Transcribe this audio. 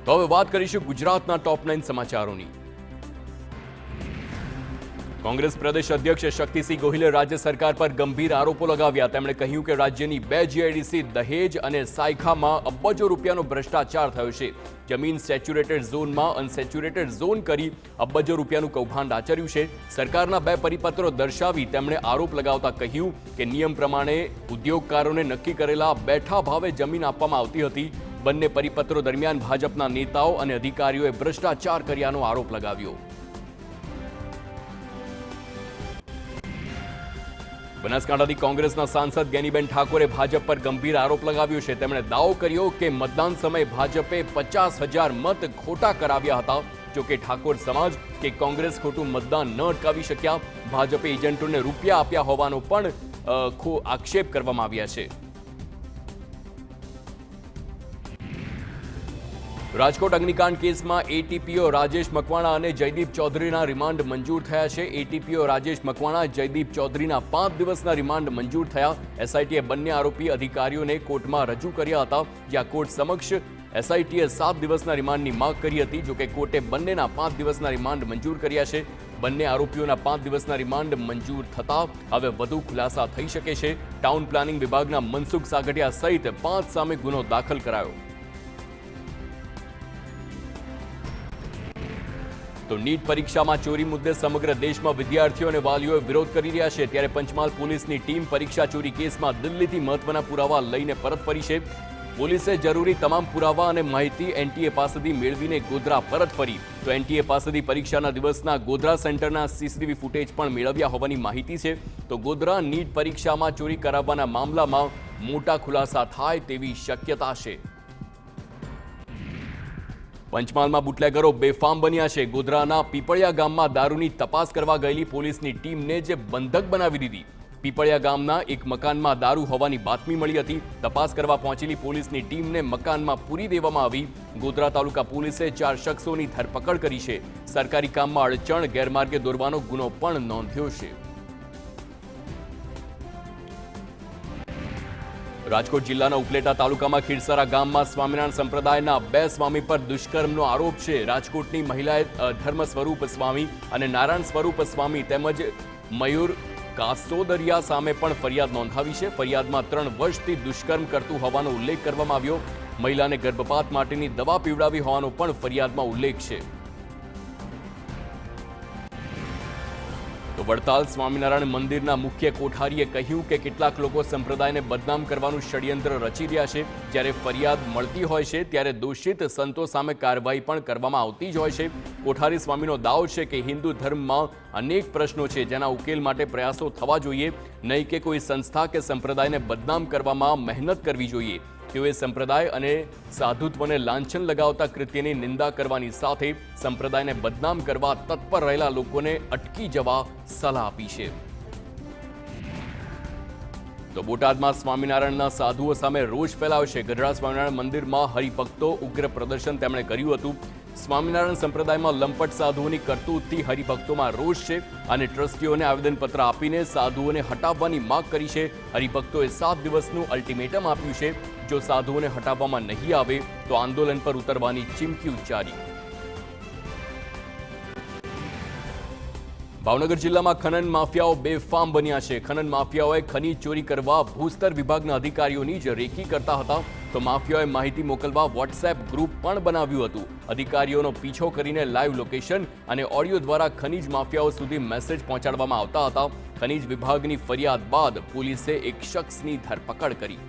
તો હવે વાત કરીશું ગુજરાતના ટોપ 9 સમાચારોની। કોંગ્રેસ પ્રદેશ અધ્યક્ષ શક્તિસિંહ ગોહિલે રાજ્ય સરકાર પર ગંભીર આરોપો લગાવ્યા। તેમણે કહ્યું કે રાજ્યની 2 જીઆઈડીસી દહેજ અને સાયખામાં અબજો રૂપિયાનો ભ્રષ્ટાચાર થયો છે। જમીન સેચ્યુરેટેડ ઝોનમાં અનસેચ્યુરેટેડ ઝોન કરી અબજો રૂપિયાનું કૌભાંડ આચર્યું છે। સરકારના 2 પરિપત્રો દર્શાવી તેમણે આરોપ લગાવતા કહ્યું કે નિયમ પ્રમાણે ઉદ્યોગકારોને નક્કી કરેલા બેઠા ભાવે જમીન આપવામાં આવતી હતી। બંને પરિપત્રો દરમિયાન ભાજપના નેતાઓ અને અધિકારીઓએ ભ્રષ્ટાચાર કર્યાનો આરોપ લગાવ્યો। બનાસકાંઠાથી કોંગ્રેસના સાંસદ ગેનીબેન ઠાકોરે ભાજપ પર ગંભીર આરોપ લગાવ્યો છે। તેમણે દાવો કર્યો કે મતદાન સમયે ભાજપે 50,000 મત ખોટા કરાવ્યા હતા। જો કે ઠાકોર સમાજ કે કોંગ્રેસ ખોટું મતદાન ન અટકાવી શક્યા। ભાજપે એજન્ટોને રૂપિયા આપ્યા હોવાનો પણ આક્ષેપ કરવામાં આવ્યા છે। રાજકોટ અગ્નિકાંડ કેસમાં એટીપીઓ રાજેશ મકવાણા અને જયદીપ ચૌધરીના રિમાન્ડ મંજૂર થયા છે। એટીપીઓ રાજેશ મકવાણા જયદીપ ચૌધરીના 5 દિવસના રિમાન્ડ મંજૂર થયા। એસઆઈટીએ બંને આરોપી અધિકારીઓને કોર્ટમાં રજૂ કર્યા હતા, જ્યાં કોર્ટ સમક્ષ એસઆઈટીએ 7 દિવસના રિમાન્ડની માંગ કરી હતી। જોકે કોર્ટે બંનેના 5 દિવસના રિમાન્ડ મંજૂર કર્યા છે। બંને આરોપીઓના 5 દિવસના રિમાન્ડ મંજૂર થતા હવે વધુ ખુલાસા થઈ શકે છે। ટાઉન પ્લાનિંગ વિભાગના મનસુખ સાગઠિયા સહિત 5 સામે ગુનો દાખલ કરાયો। તો નીટ પરીક્ષામાં ચોરી મુદ્દે સમગ્ર દેશમાં વિદ્યાર્થીઓ અને વાલીઓ વિરોધ કરી રહ્યા છે। ત્યારે પંચમહાલ પોલીસની ટીમ પરીક્ષા ચોરી કેસમાં દિલ્હીથી મહત્વના પુરાવા લઈને પરત ફરી છે। પોલીસે જરૂરી તમામ પુરાવા અને માહિતી એનટીએ પાસેથી મેળવીને ગોધરા પરત ફરી। તો એનટીએ પાસેથી પરીક્ષાના દિવસના ગોધરા સેન્ટરના સીસીટીવી ફૂટેજ પણ મેળવ્યા હોવાની માહિતી છે। તો ગોધરા નીટ પરીક્ષામાં ચોરી કરાવવાના મામલામાં મોટા ખુલાસા થાય તેવી શક્યતા છે। પંચમહાલમાં બુટલેગરો બેફામ બન્યા છે। ગોધરાના પીપળિયા ગામમાં દારૂની તપાસ કરવા ગયેલી પોલીસની ટીમને જે બંધક બનાવી દીધી। પીપળિયા ગામના એક મકાનમાં દારૂ હોવાની બાતમી મળી હતી। તપાસ કરવા પહોંચેલી પોલીસની ટીમને મકાનમાં પૂરી દેવામાં આવી। ગોધરા તાલુકા પોલીસે 4 શખ્સોની ધરપકડ કરી છે। સરકારી કામમાં અડચણ ગેરમાર્ગે દોરવાનો ગુનો પણ નોંધ્યો છે। રાજકોટ જિલ્લાના ઉપલેટા તાલુકામાં ખીરસરા ગામમાં સ્વામિનારાયણ સંપ્રદાયના 2 સ્વામી પર દુષ્કર્મનો આરોપ છે। રાજકોટની મહિલાએ ધર્મ સ્વરૂપ સ્વામી અને નારાયણ સ્વરૂપ સ્વામી તેમજ મયુર કાસોદરિયા સામે પણ ફરિયાદ નોંધાવી છે। ફરિયાદમાં 3 વર્ષથી દુષ્કર્મ કરતું હોવાનો ઉલ્લેખ કરવામાં આવ્યો। મહિલાને ગર્ભપાત માટેની દવા પીવડાવી હોવાનો પણ ફરિયાદમાં ઉલ્લેખ છે। તો વડતાલ સ્વામિનારાયણ મંદિરના મુખ્ય કોઠારીએ કહ્યું કે કેટલાક લોકો સંપ્રદાયને બદનામ કરવાનું ષડયંત્ર રચી રહ્યા છે। જ્યારે ફરિયાદ મળતી હોય છે ત્યારે દોષિત સંતો સામે કાર્યવાહી પણ કરવામાં આવતી જ હોય છે। કોઠારી સ્વામીનો દાવો છે કે હિન્દુ ધર્મમાં અનેક પ્રશ્નો છે જેના ઉકેલ માટે પ્રયાસો થવા જોઈએ, નહીં કે કોઈ સંસ્થા કે સંપ્રદાયને બદનામ કરવામાં મહેનત કરવી જોઈએ। તેઓએ સંપ્રદાય અને સાધુત્વને લાંછન લગાવતા કૃત્યની નિંદા કરવાની સાથે સંપ્રદાયને બદનામ કરવા તત્પર રહેલા લોકોને અટકી જવા સલાહ આપી છે। તો બોટાદમાં સ્વામિનારાયણના સાધુઓ સામે રોષ ફેલાયો છે। ગઢડા સ્વામિનારાયણ મંદિરમાં હરિભક્તો ઉગ્ર પ્રદર્શન તેમણે કર્યું હતું। સ્વામિનારાયણ સંપ્રદાયમાં લંપટ સાધુઓની કરતૂતથી હરિભક્તોમાં રોષ છે અને ટ્રસ્ટીઓને આવેદનપત્ર આપીને સાધુઓને હટાવવાની માંગ કરી છે। હરિભક્તોએ 7 દિવસનું અલ્ટિમેટમ આપ્યું છે। જો સાધુઓને હટાવવામાં નહીં આવે તો આંદોલન પર ઉતરવાની ચીમકી ઉચ્ચારી। ભાવનગર જિલ્લામાં ખનન માફિયાઓ બેફામ બન્યા છે। ખનન માફિયાઓએ ખનીજ ચોરી કરવા ભૂસ્તર વિભાગના અધિકારીઓની જ રેકી કરતા હતા। તો માફિયાઓએ માહિતી મોકલવા વોટ્સએપ ગ્રુપ પણ બનાવ્યું હતું। અધિકારીઓનો પીછો કરીને લાઈવ લોકેશન અને ઓડિયો દ્વારા ખનીજ માફિયાઓ સુધી મેસેજ પહોંચાડવામાં આવતા હતા। ખનીજ વિભાગની ફરિયાદ બાદ પોલીસે એક શખ્સની ધરપકડ કરી।